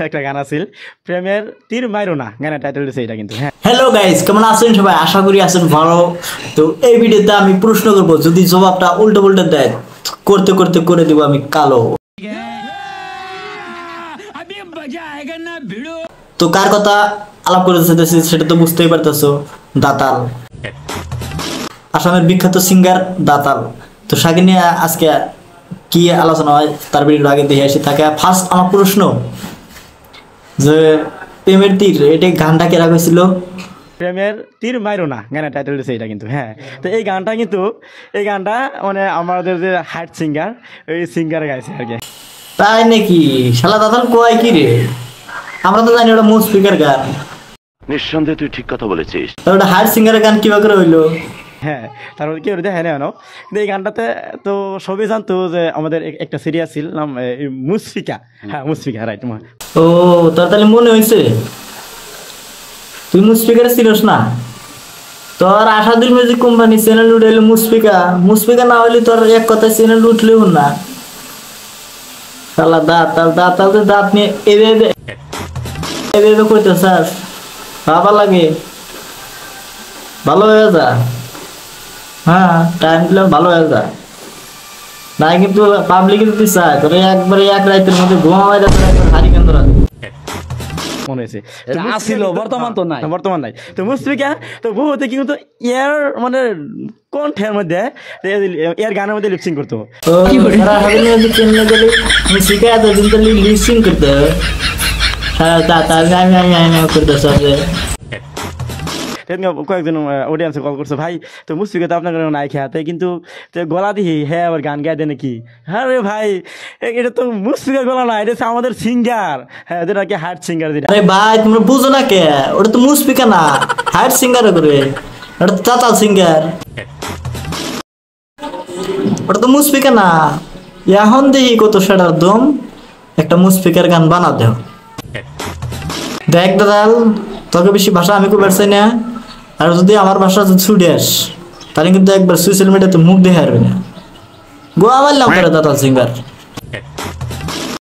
একটা গান আছে প্রেমের তীর মাইরো না, গানের টাইটেল দিয়েছে এটা কিন্তু। হ্যাঁ, হ্যালো গাইস, কেমন আছেন সবাই? আশা করি আছেন ভালো। তো এই ভিডিওতে আমি প্রশ্ন করব, যদি জবাবটা উল্টো পাল্টা দেয় করতে করতে করে দিব আমি কালো। তো কার কথা আলাপ করে যেতেছি সেটা তো বুঝতেই পারতেছো, দাতাল, আসামের বিখ্যাত সিঙ্গার দাতাল। তো সাকে নিয়ে আজকে কি আলোচনা হয় তার ভিডিও আগে দেখে আসি। থাকে ফার্স্ট আমার প্রশ্ন যে প্রেমের তীর, এটা গানটা কে রাখছিল? প্রেমের তীর মাইরো না, গানের টাইটেল দিয়েছে এটা কিন্তু। হ্যাঁ, তো এই গানটা মানে আমাদের যে হার্ট সিঙ্গার, ওই সিঙ্গার গাইছে আর কি। তাই নাকি? শালা দাতাল কয় কি রে? আমরা তো জানি ওটা মুভ স্পিকার গান। নিঃসন্দেহে তুই ঠিক কথা বলেছিস। তাহলে ওটা হার্ট সিঙ্গারের গান কিভাবে করে হইলো? হ্যাঁ, তারপরে কি দেখে না, কিন্তু এই গানটাতে তো সবই জানতো যে আমাদের একটা সিরিয়াস ছিল নাম মুসফিকা। হ্যাঁ, মুসফিকা, রাইট। ও, তোর তাহলে মনে হয়েছে তুই মুসফিকার ছিলস না? তোর আশাদুল মিউজিক কোম্পানি চ্যানেল উঠে মুসফিকা না হইলে তোর এক কথায় চ্যানেল উঠলেও না। শালা দাঁত নিয়ে এভাবে কইতে চাস? ভাবা লাগে, ভালো হয়ে যা। হ্যাঁ, টাইম দিলাম, ভালো হয়ে যা। না কিন্তু পাবলিক যদি চায় তোর একবারে এক রাতের মধ্যে ঘুমাই যাবে, হারি কেন্দ্র মনে হয়েছে আসছিল, বর্তমান নাই। তো মুসফিকা তো বহুতে কিন্তু ইয়ার মানে কণ্ঠের মধ্যে এর গানের মধ্যে লিপসিং করতো। লিপসিং করতে হবে। হ্যাঁ, কয়েকজন অডিয়েন্সে কল করছে, ভাই তো মুসফিকা তো আপনার নাই খেয়াতে, কিন্তু গলা দিহি হ্যাঁ আবার গান গায়ে দেয় নাকি? হ্যাঁ রে ভাই, এটা তো মুসফিকার গলা না, এটা হচ্ছে আমাদের সিঙ্গার। হ্যাঁ, যেটা কি হার্ট সিঙ্গার যেটা। আরে ভাই, তোমরা বুঝো না কে? ওটা তো মুসফিকা না, হার্ট সিঙ্গার করে। ওটা তো চাচাল সিঙ্গার, ওটা তো মুসফিকা না। এখন দেখি কত সেটার দম, একটা মুসফিকার গান বানা দেও। দেখ দাদাল, তোকে বেশি ভাষা আমি খুব পারছি না। আর যদি আমার ভাষা ছুটিস তাহলে কিন্তু একবার সোশ্যাল মিডিয়াতে মুখ দেখে হারবে না। গোয়া মারলাম করে দাতাল সিঙ্গার।